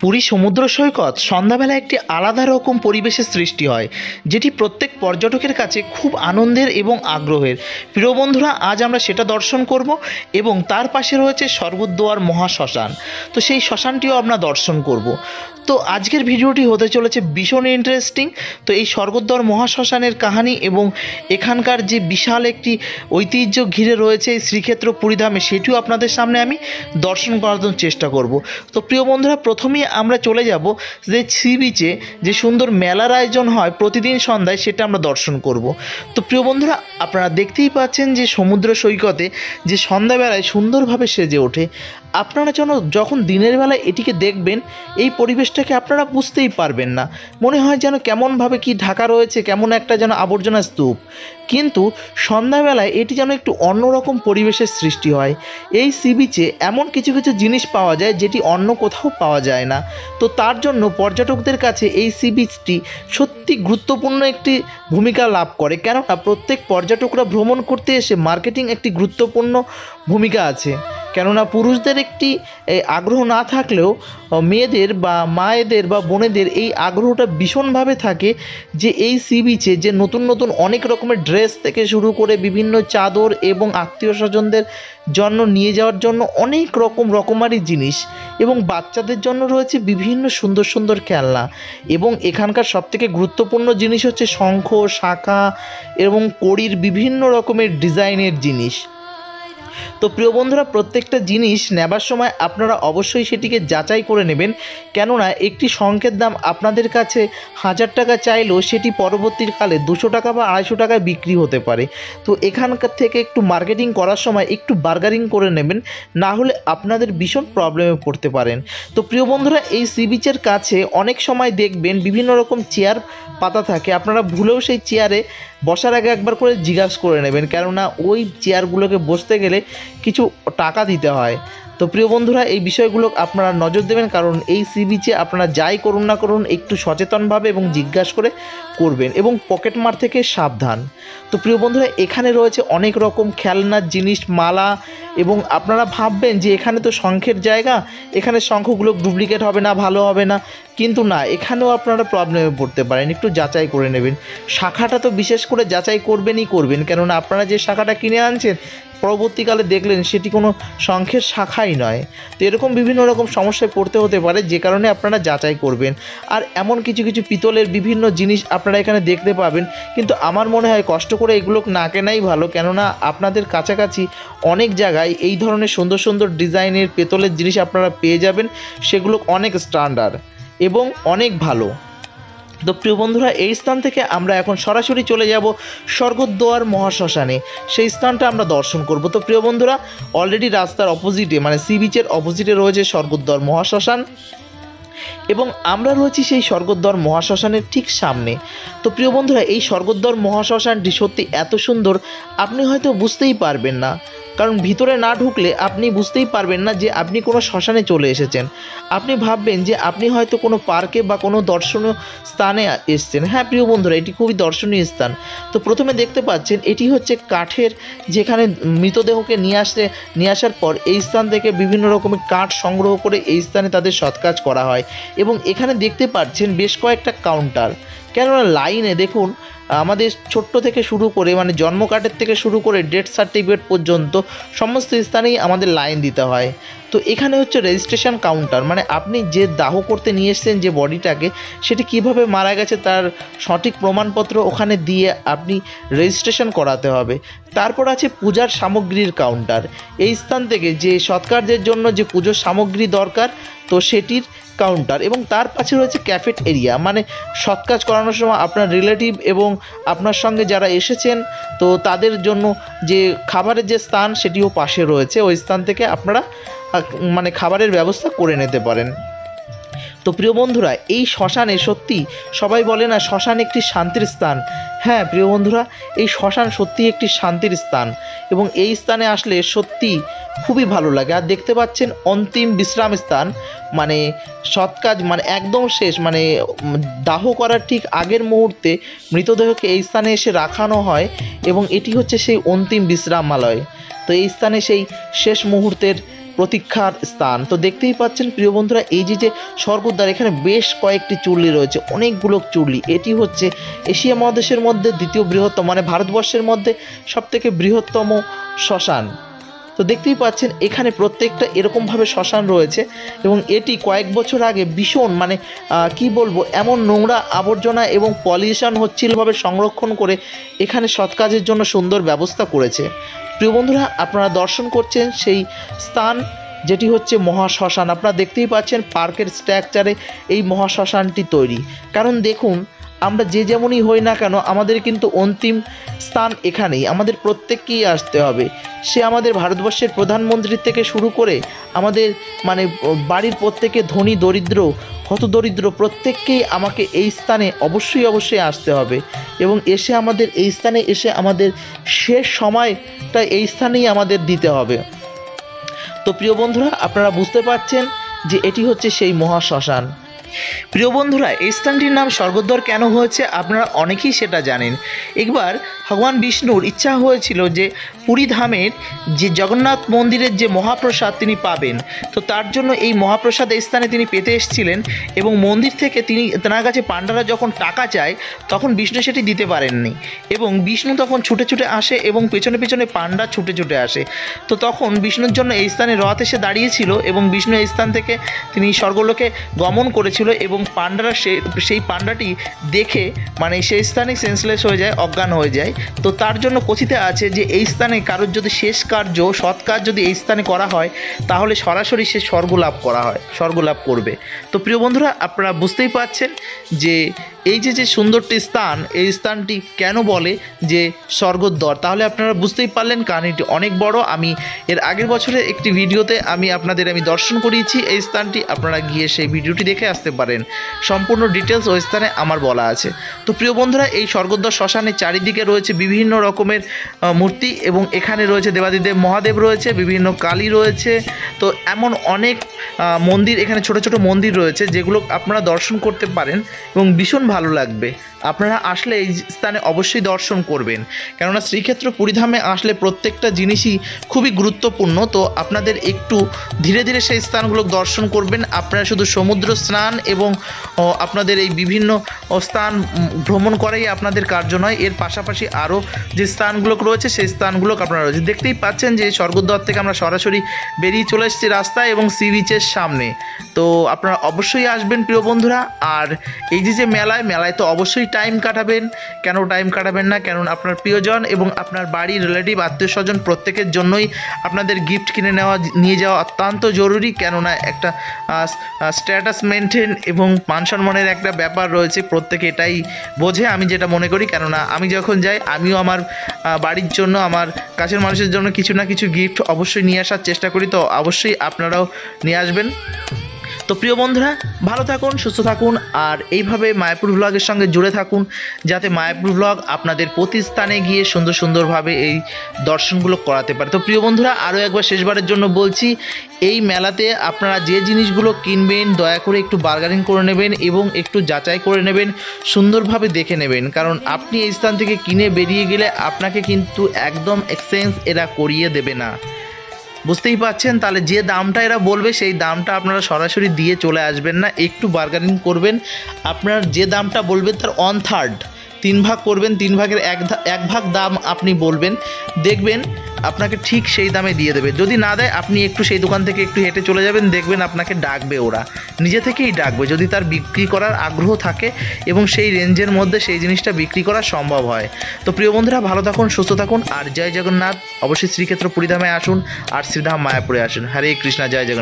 পুরী সমুদ্র সৈকত সন্ধ্যাবেলা একটি আলাদা রকম পরিবেশের সৃষ্টি হয়, যেটি প্রত্যেক পর্যটকের কাছে খুব আনন্দের এবং আগ্রহের। প্রিয় বন্ধুরা, আজ আমরা সেটা দর্শন করব এবং তার পাশে রয়েছে স্বর্গদ্বার মহাশ্মশান। তো সেই শ্মশানটিও আমরা দর্শন করব। তো আজকের ভিডিওটি হতে চলেছে ভীষণ ইন্টারেস্টিং। তো এই স্বর্গদ্বার মহাশ্মশানের কাহিনী এবং এখানকার যে বিশাল একটি ঐতিহ্য ঘিরে রয়েছে এই শ্রীক্ষেত্র পুরীধামে, সেটিও আপনাদের সামনে আমি দর্শন করানোর চেষ্টা করব। তো প্রিয় বন্ধুরা, প্রথমেই আমরা চলে যাব যে সি বিচে যে সুন্দর মেলার আয়োজন হয় প্রতিদিন সন্ধ্যায়, সেটা আমরা দর্শন করব। তো প্রিয় বন্ধুরা, আপনারা দেখতেই পাচ্ছেন যে সমুদ্র সৈকতে যে সন্ধ্যাবেলায় সুন্দরভাবে সেজে ওঠে। আপনারা যখন দিনের বেলায় এটিকে দেখবেন, এই পরিবেশটাকে আপনারা বুঝতেই পারবেন না, মনে হয় যেন কেমনভাবে কি ঢাকা রয়েছে, কেমন একটা যেন আবর্জনা স্তূপ। কিন্তু সন্ধ্যাবেলায় এটি যেন একটু অন্যরকম পরিবেশের সৃষ্টি হয়। এই সি বিচে এমন কিছু কিছু জিনিস পাওয়া যায় যেটি অন্য কোথাও পাওয়া যায় না। তো তার জন্য পর্যটকদের কাছে এই সি বিচটি সত্যি গুরুত্বপূর্ণ একটি ভূমিকা লাভ করে, কেননা প্রত্যেক পর্যটকরা ভ্রমণ করতে এসে মার্কেটিং একটি গুরুত্বপূর্ণ ভূমিকা আছে। কেননা পুরুষদের একটি আগ্রহ না থাকলেও মেয়েদের বা মায়েদের বা বোনেদের এই আগ্রহটা ভীষণভাবে থাকে যে এই সি বিচে যে নতুন নতুন অনেক রকমের ড্রেস থেকে শুরু করে বিভিন্ন চাদর এবং আত্মীয় স্বজনদের জন্য নিয়ে যাওয়ার জন্য অনেক রকমারি জিনিস, এবং বাচ্চাদের জন্য রয়েছে বিভিন্ন সুন্দর সুন্দর খেলনা। এবং এখানকার সবথেকে গুরুত্বপূর্ণ জিনিস হচ্ছে শঙ্খ, শাঁখা এবং কড়ির বিভিন্ন রকমের ডিজাইনের জিনিস। তো প্রিয় বন্ধুরা, প্রত্যেকটা জিনিস নেবার সময় আপনারা অবশ্যই সেটিকে যাচাই করে নেবেন, কেননা একটি শঙ্খের দাম আপনাদের কাছে 1000 টাকা চাইলেও সেটি পরবর্তীকালে 200 টাকা বা 250 টাকায় বিক্রি হতে পারে। তো এখানকার থেকে একটু মার্কেটিং করার সময় একটু বার্গারিং করে নেবেন, না হলে আপনাদের ভীষণ প্রবলেমে পড়তে পারেন। তো প্রিয় বন্ধুরা, এই সি বিচের কাছে অনেক সময় দেখবেন বিভিন্ন রকম চেয়ার পাতা থাকে। আপনারা ভুলেও সেই চেয়ারে বসার আগে একবার করে জিজ্ঞাসা করে নেবেন, কেননা ওই চেয়ারগুলোকে বসতে গেলে কিছু টাকা দিতে হয়। তো প্রিয় বন্ধুরা, এই বিষয়গুলো আপনারা নজর দেবেন, কারণ এই সি বিচে আপনারা যাই করুন না করুন একটু সচেতনভাবে এবং জিজ্ঞাসা করে করবেন, এবং পকেটমার থেকে সাবধান। তো প্রিয় বন্ধুরা, এখানে রয়েছে অনেক রকম খেলনার জিনিস, মালা, এবং আপনারা ভাববেন যে এখানে তো শঙ্খের জায়গা, এখানে শঙ্খগুলো ডুপ্লিকেট হবে না, ভালো হবে না, কিন্তু না, এখানেও আপনারা প্রবলেমে পড়তে পারেন। একটু যাচাই করে নেবেন। শাখাটা তো বিশেষ করে যাচাই করবেন, কেননা আপনারা যে শাখাটা কিনে আনছেন পরবর্তীকালে দেখলেন সেটি কোনো শঙ্খের শাখাই নয়। তো এরকম বিভিন্ন রকম সমস্যায় পড়তে হতে পারে, যে কারণে আপনারা যাচাই করবেন। আর এমন কিছু কিছু পিতলের বিভিন্ন জিনিস আপনারা এখানে দেখতে পাবেন, কিন্তু আমার মনে হয় কষ্ট করে এগুলো না কেনাই ভালো, কেননা আপনাদের কাছাকাছি অনেক জায়গায় এই ধরনের সুন্দর সুন্দর ডিজাইনের পেতলের জিনিস আপনারা পেয়ে যাবেন, সেগুলো অনেক স্ট্যান্ডার্ড এবং অনেক ভালো। তো প্রিয় বন্ধুরা, এই স্থান থেকে আমরা এখন সরাসরি চলে যাব স্বর্গদ্বার মহাশ্মশানে, সেই স্থানটা আমরা দর্শন করব। তো প্রিয় বন্ধুরা, অলরেডি রাস্তার অপোজিটে মানে সি বিচের অপোজিটে রয়েছে স্বর্গদ্বার মহাশ্মশান, এবং আমরা রয়েছি সেই স্বর্গদ্বার মহাশ্মশানের ঠিক সামনে। তো প্রিয় বন্ধুরা, এই স্বর্গদ্বার মহাশ্মশানটি সত্যি এত সুন্দর, আপনি হয়তো বুঝতেই পারবেন না, কারণ ভিতরে না ঢুকলে আপনি বুঝতেই পারবেন না যে আপনি কোনো শ্মশানে চলে এসেছেন। আপনি ভাববেন যে আপনি হয়তো কোনো পার্কে বা কোনো দর্শনীয় স্থানে এসেছেন। হ্যাঁ প্রিয় বন্ধুরা, এটি খুবই দর্শনীয় স্থান। তো প্রথমে দেখতে পাচ্ছেন এটি হচ্ছে কাঠের, যেখানে মৃতদেহকে নিয়ে আসার পর এই স্থান থেকে বিভিন্ন রকমের কাঠ সংগ্রহ করে এই স্থানে তাদের সৎকাজ করা হয়। এবং এখানে দেখতে পাচ্ছেন বেশ কয়েকটা কাউন্টার, কেননা লাইনে দেখুন আমাদের ছোট্ট থেকে শুরু করে মানে জন্ম কার্ডের থেকে শুরু করে ডেথ সার্টিফিকেট পর্যন্ত সমস্ত স্থানেই আমাদের লাইন দিতে হয়। তো এখানে হচ্ছে রেজিস্ট্রেশন কাউন্টার, মানে আপনি যে দাহ করতে নিয়ে এসেছেন যে বডিটাকে, সেটি কিভাবে মারা গেছে তার সঠিক প্রমাণপত্র ওখানে দিয়ে আপনি রেজিস্ট্রেশন করাতে হবে। তারপর আছে পূজার সামগ্রীর কাউন্টার, এই স্থান থেকে যে সৎকার্যের জন্য যে পুজোর সামগ্রী দরকার তো সেটির কাউন্টার, এবং তার পাশে রয়েছে ক্যাফেট এরিয়া, মানে সৎ কাজ করানোর সময় আপনার রিলেটিভ এবং আপনার সঙ্গে যারা এসেছেন তো তাদের জন্য যে খাবারের যে স্থান সেটিও পাশে রয়েছে। ওই স্থান থেকে আপনারা মানে খাবারের ব্যবস্থা করে নিতে পারেন। তো প্রিয় বন্ধুরা, এই শ্মশানে সত্যি সবাই বলে না শ্মশান একটি শান্তির স্থান। হ্যাঁ প্রিয় বন্ধুরা, এই শ্মশান সত্যি একটি শান্তির স্থান, এবং এই স্থানে আসলে সত্যি খুবই ভালো লাগে। আর দেখতে পাচ্ছেন অন্তিম বিশ্রাম স্থান, মানে সৎ কাজ মানে একদম শেষ, মানে দাহ করার ঠিক আগের মুহূর্তে মৃতদেহকে এই স্থানে এসে রাখানো হয়, এবং এটি হচ্ছে সেই অন্তিম বিশ্রামালয়। তো এই স্থানে সেই শেষ মুহূর্তের প্রতীক্ষার স্থান। তো দেখতেই পাচ্ছেন প্রিয় বন্ধুরা, এই যে স্বর্গদ্বার, এখানে বেশ কয়েকটি চুল্লি রয়েছে, অনেকগুলো চুল্লি। এটি হচ্ছে এশিয়া মহাদেশের মধ্যে দ্বিতীয় বৃহত্তম, মানে ভারতবর্ষের মধ্যে সবথেকে বৃহত্তম শ্মশান। তো দেখতেই পাচ্ছেন এখানে প্রত্যেকটা এরকমভাবে শ্মশান রয়েছে, এবং এটি কয়েক বছর আগে ভীষণ মানে কি বলবো, এমন নোংরা আবর্জনা এবং পলিউশন হচ্ছিলভাবে সংরক্ষণ করে এখানে সৎ কাজের জন্য সুন্দর ব্যবস্থা করেছে। প্রিয় বন্ধুরা, আপনারা দর্শন করছেন সেই স্থান, যেটি হচ্ছে মহাশ্মশান। আপনারা দেখতেই পাচ্ছেন পার্কের স্ট্রাকচারে এই মহাশ্মশানটি তৈরি। কারণ দেখুন, আমরা যে যেমনই হই না কেন, আমাদের কিন্তু অন্তিম স্থান এখানেই, আমাদের প্রত্যেককেই আসতে হবে। সে আমাদের ভারতবর্ষের প্রধানমন্ত্রী থেকে শুরু করে আমাদের মানে বাড়ির প্রত্যেকে, ধনী দরিদ্র হতদরিদ্র, প্রত্যেককেই আমাকে এই স্থানে অবশ্যই আসতে হবে, এবং এসে আমাদের এই স্থানে এসে আমাদের শেষ সময়টা এই স্থানেই আমাদের দিতে হবে। তো প্রিয় বন্ধুরা, আপনারা বুঝতে পারছেন যে এটি হচ্ছে সেই মহাশ্মশান। প্রিয় বন্ধুরা, এই স্থানটির নাম স্বর্গদ্বার কেন হয়েছে আপনারা অনেকেই সেটা জানেন। একবার ভগবান বিষ্ণুর ইচ্ছা হয়েছিল যে পুরী ধামের যে জগন্নাথ মন্দিরের যে মহাপ্রসাদ তিনি পাবেন, তো তার জন্য এই মহাপ্রসাদ এই স্থানে তিনি পেতে এসেছিলেন, এবং মন্দির থেকে তেনার কাছে পাণ্ডারা যখন টাকা চায় তখন বিষ্ণু সেটি দিতে পারেননি, এবং বিষ্ণু তখন ছুটে আসে এবং পেছনে পাণ্ডা ছুটে আসে। তো তখন বিষ্ণুর জন্য এই স্থানে রথ এসে দাঁড়িয়েছিল, এবং বিষ্ণু এই স্থান থেকে তিনি স্বর্গলোকে গমন করেছিল, এবং পাণ্ডারা সেই পাণ্ডাটি দেখে মানে সেই স্থানে সেন্সলেস হয়ে যায়, অজ্ঞান হয়ে যায়। তো তার জন্য কথিতে আছে যে এই স্থানে কারোর যদি শেষ কার্য, সৎ কাজ যদি এই স্থানে করা হয়, তাহলে সরাসরি সে স্বর্গলাভ করবে। তো প্রিয় বন্ধুরা, আপনারা বুঝতেই পারছেন যে এই যে সুন্দরটি স্থান, এই স্থানটি কেন বলে যে স্বর্গদ্বার। তাহলে আপনারা বুঝতেই পারলেন, কাহিনীটি অনেক বড়। আমি এর আগের বছরের একটি ভিডিওতে আমি দর্শন করিয়েছি এই স্থানটি, আপনারা গিয়ে সেই ভিডিওটি দেখে আসতে পারেন। সম্পূর্ণ ডিটেলস ওই স্থানে আমার বলা আছে। তো প্রিয় বন্ধুরা, এই স্বর্গদ্বার শ্মশানের চারিদিকে রয়েছে বিভিন্ন রকমের মূর্তি, এবং এখানে রয়েছে দেবাদিদেব মহাদেব রয়েছে, বিভিন্ন কালী রয়েছে। তো এমন অনেক মন্দির, এখানে ছোট মন্দির রয়েছে, যেগুলো আপনারা দর্শন করতে পারেন এবং ভীষণ ভালো লাগবে। আপনারা আসলে এই স্থানে অবশ্যই দর্শন করবেন, কেননা শ্রীক্ষেত্র পুরীধামে আসলে প্রত্যেকটা জিনিসই খুবই গুরুত্বপূর্ণ। তো আপনাদের একটু ধীরে ধীরে সেই স্থানগুলো দর্শন করবেন। আপনারা শুধু সমুদ্র স্নান এবং আপনাদের এই বিভিন্ন স্থান ভ্রমণ করাই আপনাদের কার্য নয়, এর পাশাপাশি আরও যে স্থানগুলো রয়েছে সেই স্থানগুলো আপনারা রয়েছে। দেখতেই পাচ্ছেন যে স্বর্গদ্বার থেকে আমরা সরাসরি বেরিয়ে চলে এসেছি রাস্তায় এবং সি বিচের সামনে। তো আপনারা অবশ্যই আসবেন প্রিয় বন্ধুরা। আর এই যে মেলায় তো অবশ্যই টাইম কাটাবেন। কেন টাইম কাটাবেন না, কারণ আপনার প্রিয়জন এবং আপনার বাড়ির রিলেটিভ আত্মীয় স্বজন প্রত্যেকের জন্যই আপনাদের গিফট কিনে নিয়ে যাওয়া অত্যন্ত জরুরি। কেননা একটা স্ট্যাটাস মেনটেন এবং মান সম্মানের একটা ব্যাপার রয়েছে, প্রত্যেকে এটাই বোঝে, আমি যেটা মনে করি। কেননা আমি যখন যাই, আমিও আমার বাড়ির জন্য, আমার কাছের মানুষের জন্য কিছু না কিছু গিফট অবশ্যই নিয়ে আসার চেষ্টা করি। তো অবশ্যই আপনারাও নিয়ে আসবেন। তো প্রিয় বন্ধুরা, ভালো থাকুন, সুস্থ থাকুন, আর এইভাবে মায়াপুর ভ্লগের সঙ্গে জুড়ে থাকুন, যাতে মায়াপুর ভ্লগ আপনাদের প্রতি স্থানে গিয়ে সুন্দরভাবে এই দর্শনগুলো করাতে পারে। তো প্রিয় বন্ধুরা, আরও একবার শেষবারের জন্য বলছি, এই মেলাতে আপনারা যে জিনিসগুলো কিনবেন দয়া করে একটু বার্গেনিং করে নেবেন এবং একটু যাচাই করে নেবেন, সুন্দরভাবে দেখে নেবেন। কারণ আপনি এই স্থান থেকে কিনে বেরিয়ে গেলে আপনাকে কিন্তু একদম এক্সচেঞ্জ এরা করিয়ে দেবে না। বুঝতেই পাচ্ছেন, তাহলে যে দামটা এরা বলবে সেই দামটা আপনারা সরাসরি দিয়ে চলে আসবেন না, একটু বার্গেনিং করবেন। আপনার যে দামটা বলবেন তার 1/3, 3 ভাগ করবেন, 3 ভাগের 1 ভাগ দাম আপনি বলবেন, দেখবেন আপনাকে ঠিক সেই দামে দিয়ে দেবে। যদি না দেয়, আপনি একটু সেই দোকান থেকে একটু হেঁটে চলে যাবেন, দেখবেন আপনাকে ডাকবে, ওরা নিজে থেকেই ডাকবে, যদি তার বিক্রি করার আগ্রহ থাকে এবং সেই রেঞ্জের মধ্যে সেই জিনিসটা বিক্রি করা সম্ভব হয়। তো প্রিয় বন্ধুরা, ভালো থাকুন, সুস্থ থাকুন, আর জয় জগন্নাথ। অবশ্যই শ্রীক্ষেত্র পুরীধামে আসুন আর শ্রীধাম মায়াপুরে আসুন। হরে কৃষ্ণা, জয় জগন্নাথ।